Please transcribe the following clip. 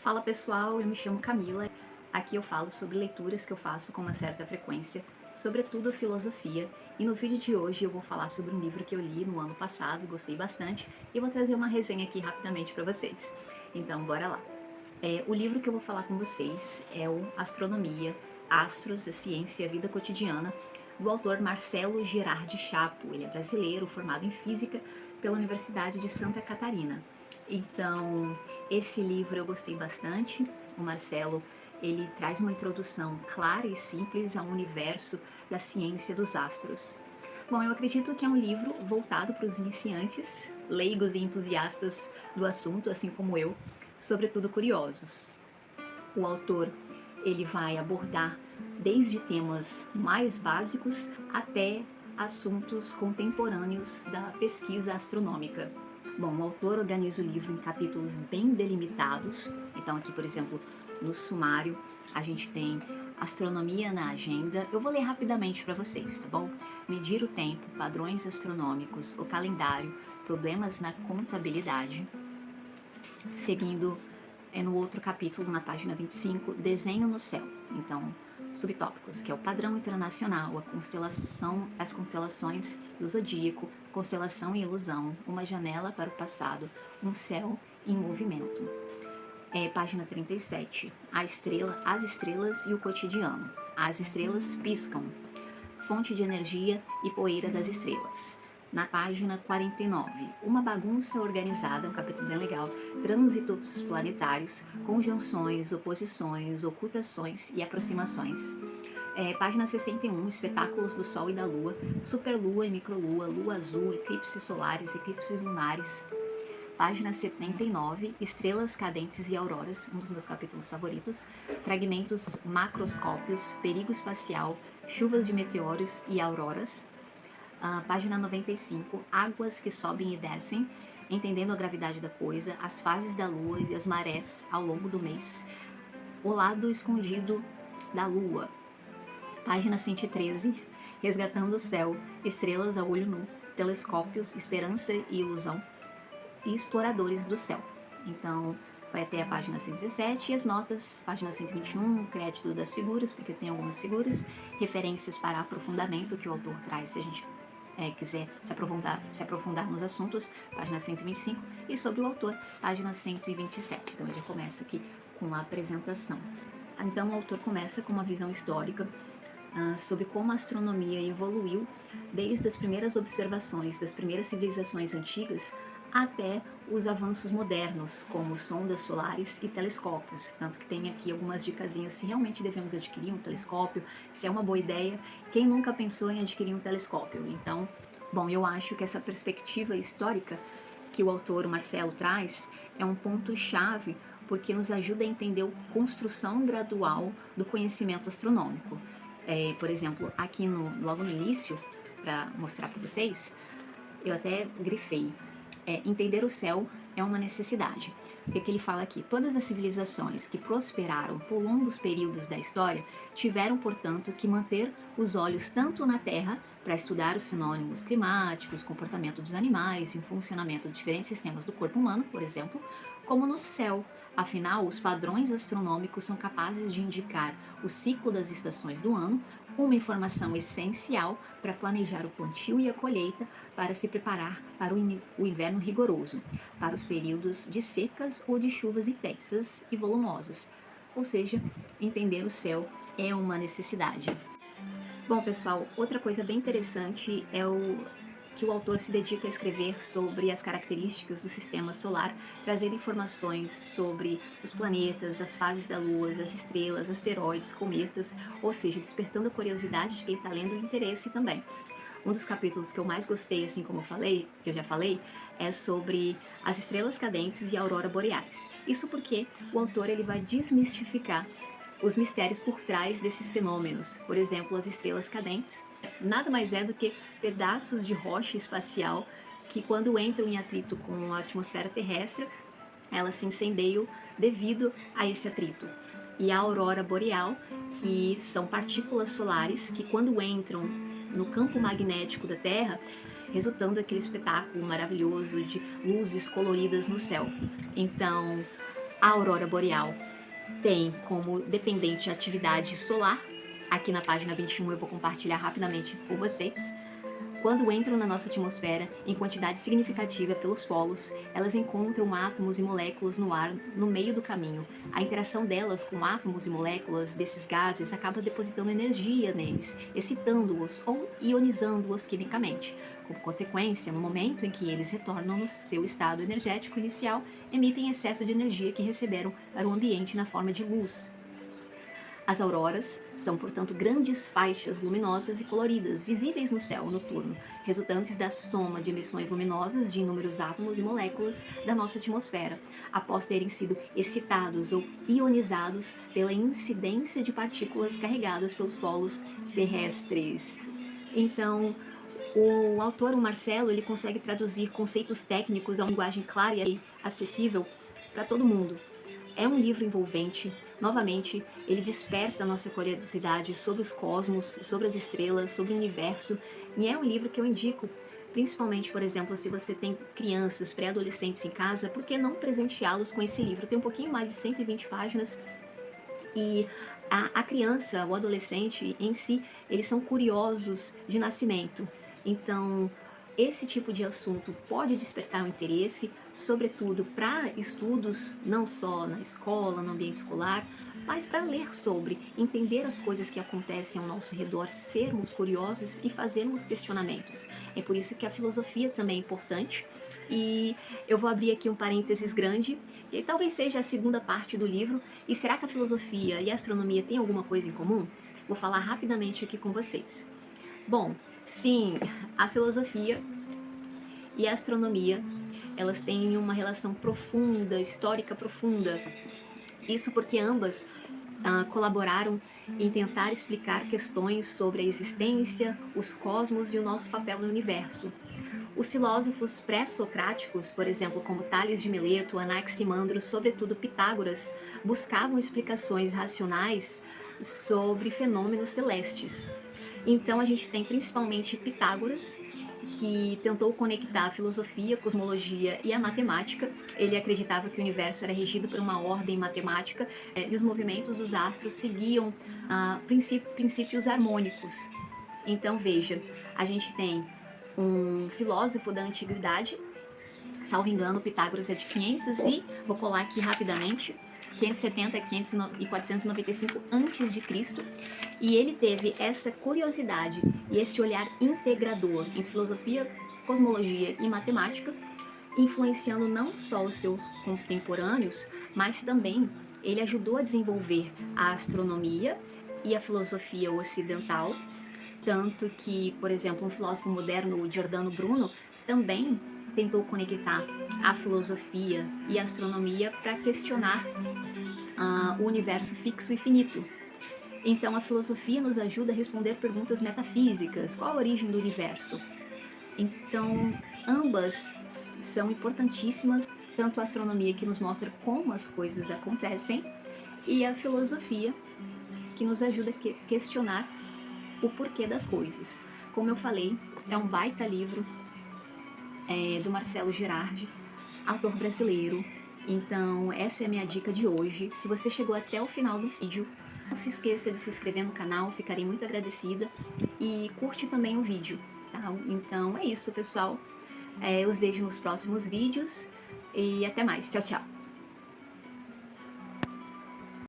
Fala pessoal, eu me chamo Camila. Aqui eu falo sobre leituras que eu faço com uma certa frequência, sobretudo filosofia, e no vídeo de hoje eu vou falar sobre um livro que eu li no ano passado, gostei bastante, e vou trazer uma resenha aqui rapidamente para vocês. Então, bora lá. O livro que eu vou falar com vocês é o Astronomia, Astros, a Ciência e a Vida Cotidiana, do autor Marcelo Girardi Chapo. Ele é brasileiro, formado em Física pela Universidade de Santa Catarina. Então, esse livro eu gostei bastante. O Marcelo, ele traz uma introdução clara e simples ao universo da ciência dos astros. Bom, eu acredito que é um livro voltado para os iniciantes, leigos e entusiastas do assunto, assim como eu, sobretudo curiosos. O autor, ele vai abordar desde temas mais básicos até assuntos contemporâneos da pesquisa astronômica. Bom, o autor organiza o livro em capítulos bem delimitados. Então aqui, por exemplo, no sumário, a gente tem astronomia na agenda. Eu vou ler rapidamente para vocês, tá bom? Medir o tempo, padrões astronômicos, o calendário, problemas na contabilidade. Seguindo, no outro capítulo, na página 25, desenho no céu. Então, subtópicos, que é o padrão internacional, a constelação, as constelações do zodíaco, constelação e ilusão, uma janela para o passado, um céu em movimento. Página 37, as estrelas e o cotidiano. As estrelas piscam, fonte de energia e poeira das estrelas. Na página 49, uma bagunça organizada, um capítulo bem legal, trânsitos planetários, conjunções, oposições, ocultações e aproximações. Página 61, espetáculos do Sol e da Lua, superlua e microlua, lua azul, eclipses solares, eclipses lunares. Página 79, estrelas cadentes e auroras, um dos meus capítulos favoritos, fragmentos macroscópios, perigo espacial, chuvas de meteoros e auroras. Página 95, águas que sobem e descem, entendendo a gravidade da coisa, as fases da lua e as marés ao longo do mês, o lado escondido da lua. Página 113, resgatando o céu, estrelas a olho nu, telescópios, esperança e ilusão, e exploradores do céu. Então, vai até a página 117 e as notas, página 121, crédito das figuras, porque tem algumas figuras, referências para aprofundamento que o autor traz se a gente quiser se aprofundar nos assuntos, página 125, e sobre o autor, página 127. Então, ele já começa aqui com a apresentação. Então, o autor começa com uma visão histórica sobre como a astronomia evoluiu desde as primeiras observações das primeiras civilizações antigas até os avanços modernos, como sondas solares e telescópios. Tanto que tem aqui algumas dicasinhas se realmente devemos adquirir um telescópio, se é uma boa ideia, quem nunca pensou em adquirir um telescópio. Então, bom, eu acho que essa perspectiva histórica que o autor Marcelo traz é um ponto-chave porque nos ajuda a entender a construção gradual do conhecimento astronômico. Por exemplo, aqui logo no início, para mostrar para vocês, eu até grifei. Entender o céu é uma necessidade. O que ele fala aqui? Todas as civilizações que prosperaram por longos períodos da história tiveram, portanto, que manter os olhos tanto na Terra para estudar os fenômenos climáticos, comportamento dos animais e o funcionamento de diferentes sistemas do corpo humano, por exemplo, como no céu. Afinal, os padrões astronômicos são capazes de indicar o ciclo das estações do ano, uma informação essencial para planejar o plantio e a colheita, para se preparar para o inverno rigoroso, para os períodos de secas ou de chuvas intensas e volumosas. Ou seja, entender o céu é uma necessidade. Bom, pessoal, outra coisa bem interessante é que o autor se dedica a escrever sobre as características do sistema solar, trazendo informações sobre os planetas, as fases da Lua, as estrelas, asteroides, cometas, ou seja, despertando a curiosidade de quem está lendo e interesse também. Um dos capítulos que eu mais gostei, assim como eu já falei, é sobre as estrelas cadentes e a aurora boreais. Isso porque o autor ele vai desmistificar os mistérios por trás desses fenômenos. Por exemplo, as estrelas cadentes nada mais é do que pedaços de rocha espacial que, quando entram em atrito com a atmosfera terrestre, elas se incendeiam devido a esse atrito. E a aurora boreal, que são partículas solares que, quando entram no campo magnético da Terra, resultando aquele espetáculo maravilhoso de luzes coloridas no céu. Então, A aurora boreal tem como dependente a atividade solar. Aqui na página 21 eu vou compartilhar rapidamente com vocês. Quando entram na nossa atmosfera em quantidade significativa pelos polos, elas encontram átomos e moléculas no ar no meio do caminho. A interação delas com átomos e moléculas desses gases acaba depositando energia neles, excitando-os ou ionizando-os quimicamente. Como consequência, no momento em que eles retornam no seu estado energético inicial, emitem excesso de energia que receberam para o ambiente na forma de luz. As auroras são, portanto, grandes faixas luminosas e coloridas, visíveis no céu noturno, resultantes da soma de emissões luminosas de inúmeros átomos e moléculas da nossa atmosfera, após terem sido excitados ou ionizados pela incidência de partículas carregadas pelos polos terrestres. Então, o autor, o Marcelo, ele consegue traduzir conceitos técnicos a uma linguagem clara e acessível para todo mundo. É um livro envolvente. Novamente, ele desperta a nossa curiosidade sobre os cosmos, sobre as estrelas, sobre o universo. E é um livro que eu indico, principalmente, por exemplo, se você tem crianças, pré-adolescentes em casa, por que não presenteá-los com esse livro? Tem um pouquinho mais de 120 páginas e a criança, o adolescente em si, eles são curiosos de nascimento. Então, esse tipo de assunto pode despertar um interesse, sobretudo para estudos, não só na escola, no ambiente escolar, mas para ler sobre, entender as coisas que acontecem ao nosso redor, sermos curiosos e fazermos questionamentos. É por isso que a filosofia também é importante. E eu vou abrir aqui um parênteses grande, e talvez seja a segunda parte do livro. E será que a filosofia e a astronomia têm alguma coisa em comum? Vou falar rapidamente aqui com vocês. Bom, sim, a filosofia e a astronomia, elas têm uma relação profunda, histórica profunda. Isso porque ambas colaboraram em tentar explicar questões sobre a existência, os cosmos e o nosso papel no universo. Os filósofos pré-socráticos, por exemplo, como Tales de Mileto, Anaximandro, sobretudo Pitágoras, buscavam explicações racionais sobre fenômenos celestes. Então a gente tem principalmente Pitágoras, que tentou conectar a filosofia, a cosmologia e a matemática. Ele acreditava que o universo era regido por uma ordem matemática e os movimentos dos astros seguiam princípios harmônicos. Então veja, a gente tem um filósofo da antiguidade, salvo engano, Pitágoras é de 500 e, vou colar aqui rapidamente, 570, 500 e 495 a.C., e ele teve essa curiosidade e esse olhar integrador entre filosofia, cosmologia e matemática, influenciando não só os seus contemporâneos, mas também ele ajudou a desenvolver a astronomia e a filosofia ocidental, tanto que, por exemplo, um filósofo moderno, o Giordano Bruno, também tentou conectar a filosofia e a astronomia para questionar o universo fixo e finito. Então, a filosofia nos ajuda a responder perguntas metafísicas. Qual a origem do universo? Então, ambas são importantíssimas, tanto a astronomia, que nos mostra como as coisas acontecem, e a filosofia, que nos ajuda a questionar o porquê das coisas. Como eu falei, é um baita livro do Marcelo Girardi, autor brasileiro. Então, essa é a minha dica de hoje. Se você chegou até o final do vídeo, não se esqueça de se inscrever no canal, ficarei muito agradecida. E curte também o vídeo, tá? Então, é isso, pessoal. Eu os vejo nos próximos vídeos e até mais. Tchau, tchau!